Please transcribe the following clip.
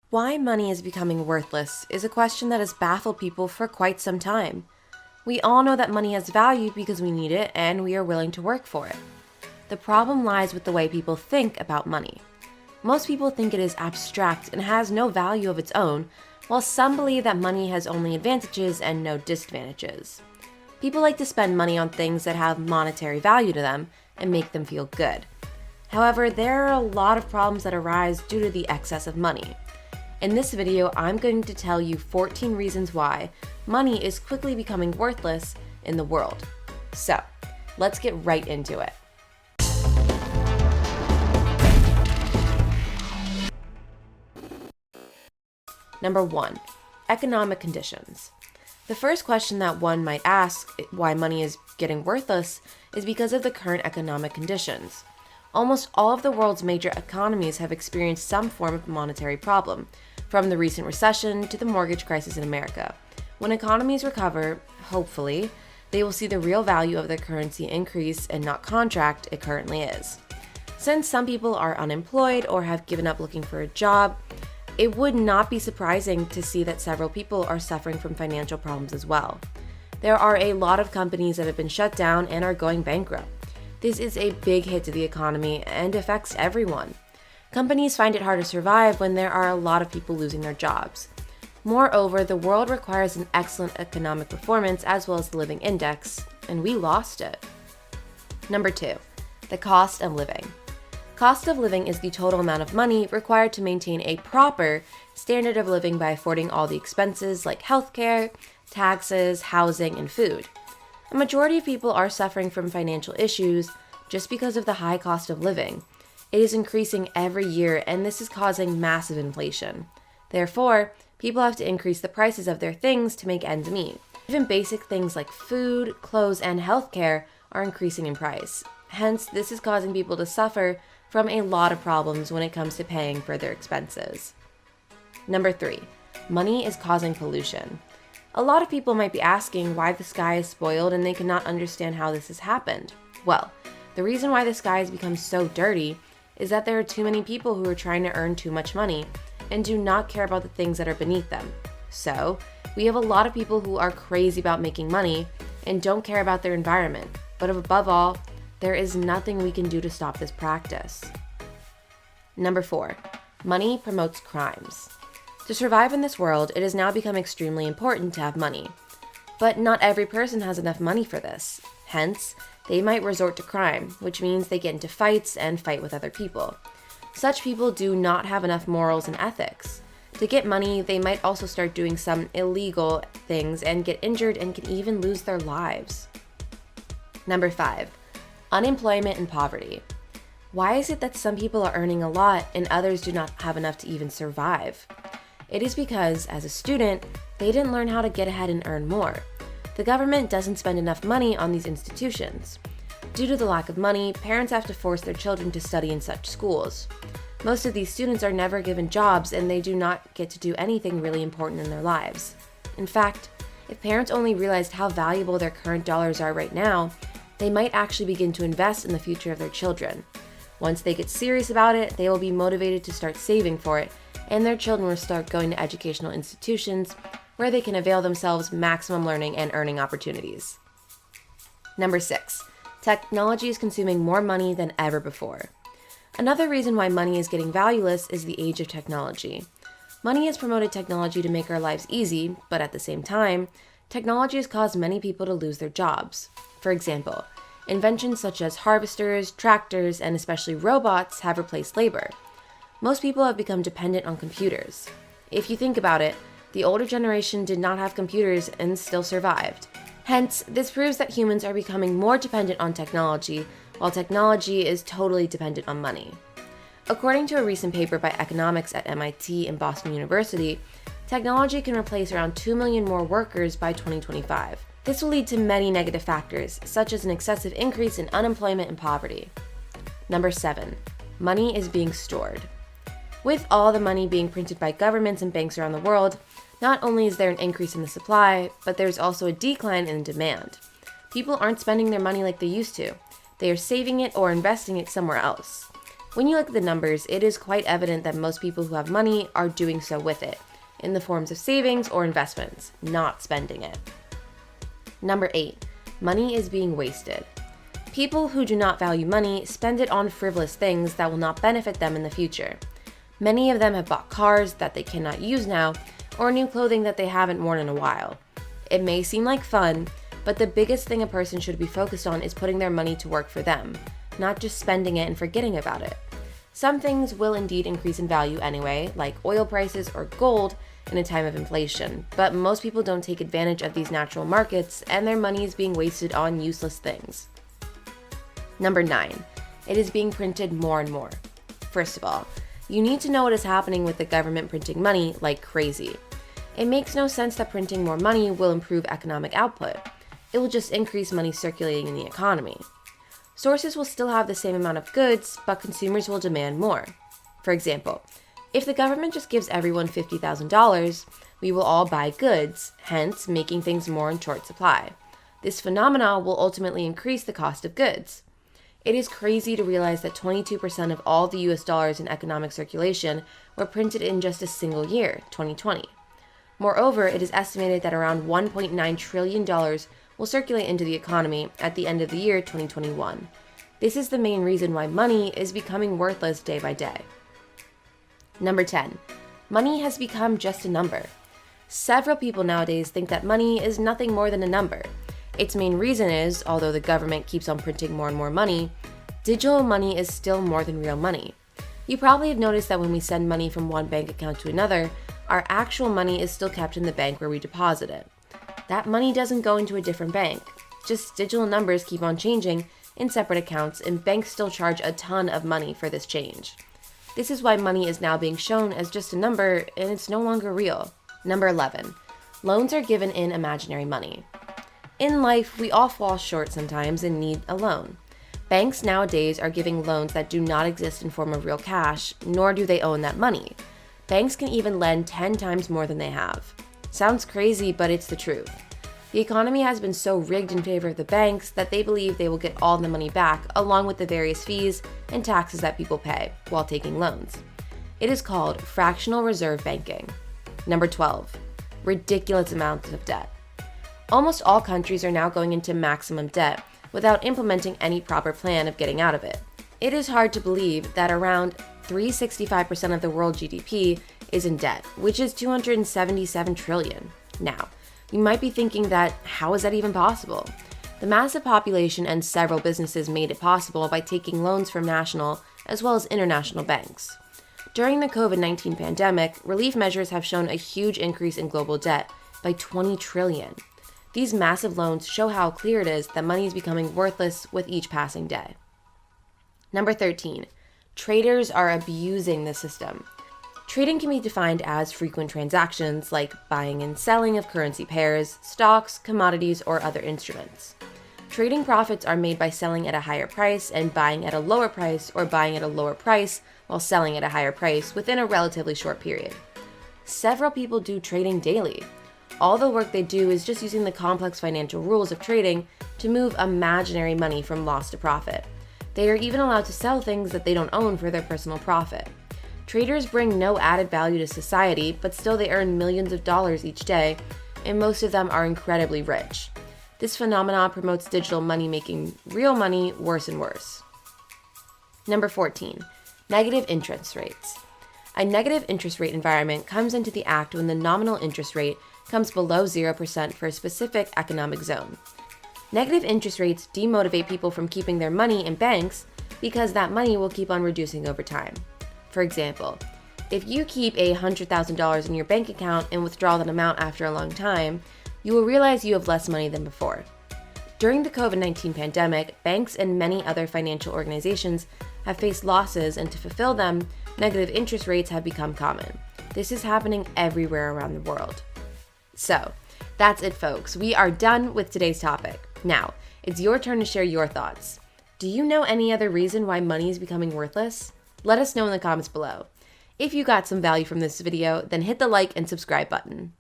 Why money is becoming worthless is a question that has baffled people for quite some time. We all know that money has value because we need it and we are willing to work for it. The problem lies with the way people think about money. Most people think it is abstract and has no value of its own, while some believe that money has only advantages and no disadvantages. People like to spend money on things that have monetary value to them and make them feel good. However, there are a lot of problems that arise due to the excess of money. In this video, I'm going to tell you 14 reasons why money is quickly becoming worthless in the world. So, let's get right into it. Number 1. Economic conditions. The first question that one might ask why money is getting worthless is because of the current economic conditions. Almost all of the world's major economies have experienced some form of monetary problem, from the recent recession to the mortgage crisis in America. When economies recover, hopefully, they will see the real value of their currency increase and not contract it currently is. Since some people are unemployed or have given up looking for a job, it would not be surprising to see that several people are suffering from financial problems as well. There are a lot of companies that have been shut down and are going bankrupt. This is a big hit to the economy and affects everyone. Companies find it hard to survive when there are a lot of people losing their jobs. Moreover, the world requires an excellent economic performance as well as the living index, and we lost it. Number 2, the cost of living. Cost of living is the total amount of money required to maintain a proper standard of living by affording all the expenses like healthcare, taxes, housing, and food. A majority of people are suffering from financial issues just because of the high cost of living. It is increasing every year, and this is causing massive inflation. Therefore, people have to increase the prices of their things to make ends meet. Even basic things like food, clothes, and healthcare are increasing in price. Hence, this is causing people to suffer from a lot of problems when it comes to paying for their expenses. Number 3, money is causing pollution. A lot of people might be asking why the sky is spoiled and they cannot understand how this has happened. Well, the reason why the sky has become so dirty is that there are too many people who are trying to earn too much money and do not care about the things that are beneath them. So, we have a lot of people who are crazy about making money and don't care about their environment. But above all, there is nothing we can do to stop this practice. Number 4, money promotes crimes. To survive in this world, it has now become extremely important to have money. But not every person has enough money for this. Hence, they might resort to crime, which means they get into fights and fight with other people. Such people do not have enough morals and ethics. To get money, they might also start doing some illegal things and get injured and can even lose their lives. Number 5, unemployment and poverty. Why is it that some people are earning a lot and others do not have enough to even survive? It is because, as a student, they didn't learn how to get ahead and earn more. The government doesn't spend enough money on these institutions. Due to the lack of money, parents have to force their children to study in such schools. Most of these students are never given jobs and they do not get to do anything really important in their lives. In fact, if parents only realized how valuable their current dollars are right now, they might actually begin to invest in the future of their children. Once they get serious about it, they will be motivated to start saving for it, and their children will start going to educational institutions where they can avail themselves maximum learning and earning opportunities. Number 6, technology is consuming more money than ever before. Another reason why money is getting valueless is the age of technology. Money has promoted technology to make our lives easy, but at the same time, technology has caused many people to lose their jobs. For example, inventions such as harvesters, tractors, and especially robots have replaced labor. Most people have become dependent on computers. If you think about it, the older generation did not have computers and still survived. Hence, this proves that humans are becoming more dependent on technology, while technology is totally dependent on money. According to a recent paper by economics at MIT and Boston University, technology can replace around 2 million more workers by 2025. This will lead to many negative factors, such as an excessive increase in unemployment and poverty. Number 7, money is being stored. With all the money being printed by governments and banks around the world, not only is there an increase in the supply, but there's also a decline in demand. People aren't spending their money like they used to. They are saving it or investing it somewhere else. When you look at the numbers, it is quite evident that most people who have money are doing so with it, in the forms of savings or investments, not spending it. Number 8, money is being wasted. People who do not value money spend it on frivolous things that will not benefit them in the future. Many of them have bought cars that they cannot use now, or new clothing that they haven't worn in a while. It may seem like fun, but the biggest thing a person should be focused on is putting their money to work for them, not just spending it and forgetting about it. Some things will indeed increase in value anyway, like oil prices or gold in a time of inflation, but most people don't take advantage of these natural markets and their money is being wasted on useless things. Number 9, it is being printed more and more. First of all, you need to know what is happening with the government printing money like crazy. It makes no sense that printing more money will improve economic output. It will just increase money circulating in the economy. Sources will still have the same amount of goods, but consumers will demand more. For example, if the government just gives everyone $50,000, we will all buy goods, hence making things more in short supply. This phenomena will ultimately increase the cost of goods. It is crazy to realize that 22% of all the US dollars in economic circulation were printed in just a single year, 2020. Moreover, it is estimated that around $1.9 trillion will circulate into the economy at the end of the year 2021. This is the main reason why money is becoming worthless day by day. Number 10, money has become just a number. Several people nowadays think that money is nothing more than a number. Its main reason is, although the government keeps on printing more and more money, digital money is still more than real money. You probably have noticed that when we send money from one bank account to another, our actual money is still kept in the bank where we deposit it. That money doesn't go into a different bank. Just digital numbers keep on changing in separate accounts, and banks still charge a ton of money for this change. This is why money is now being shown as just a number, and it's no longer real. Number 11, loans are given in imaginary money. In life, we all fall short sometimes and need a loan. Banks nowadays are giving loans that do not exist in form of real cash, nor do they own that money. Banks can even lend 10 times more than they have. Sounds crazy, but it's the truth. The economy has been so rigged in favor of the banks that they believe they will get all the money back, along with the various fees and taxes that people pay while taking loans. It is called fractional reserve banking. Number 12, ridiculous amounts of debt. Almost all countries are now going into maximum debt without implementing any proper plan of getting out of it. It is hard to believe that around 365% of the world GDP is in debt, which is $277 trillion. Now, you might be thinking that, how is that even possible? The massive population and several businesses made it possible by taking loans from national as well as international banks. During the COVID-19 pandemic, relief measures have shown a huge increase in global debt by $20 trillion. These massive loans show how clear it is that money is becoming worthless with each passing day. Number 13, traders are abusing the system. Trading can be defined as frequent transactions like buying and selling of currency pairs, stocks, commodities, or other instruments. Trading profits are made by selling at a higher price and buying at a lower price, or buying at a lower price while selling at a higher price within a relatively short period. Several people do trading daily. All the work they do is just using the complex financial rules of trading to move imaginary money from loss to profit. They are even allowed to sell things that they don't own for their personal profit. Traders bring no added value to society, but still they earn millions of dollars each day, and most of them are incredibly rich. This phenomenon promotes digital money, making real money worse and worse. Number 14, negative interest rates. A negative interest rate environment comes into the act when the nominal interest rate comes below 0% for a specific economic zone. Negative interest rates demotivate people from keeping their money in banks because that money will keep on reducing over time. For example, if you keep $100,000 in your bank account and withdraw that amount after a long time, you will realize you have less money than before. During the COVID-19 pandemic, banks and many other financial organizations have faced losses, and to fulfill them, negative interest rates have become common. This is happening everywhere around the world. So, that's it, folks. We are done with today's topic. Now, it's your turn to share your thoughts. Do you know any other reason why money is becoming worthless? Let us know in the comments below. If you got some value from this video, then hit the like and subscribe button.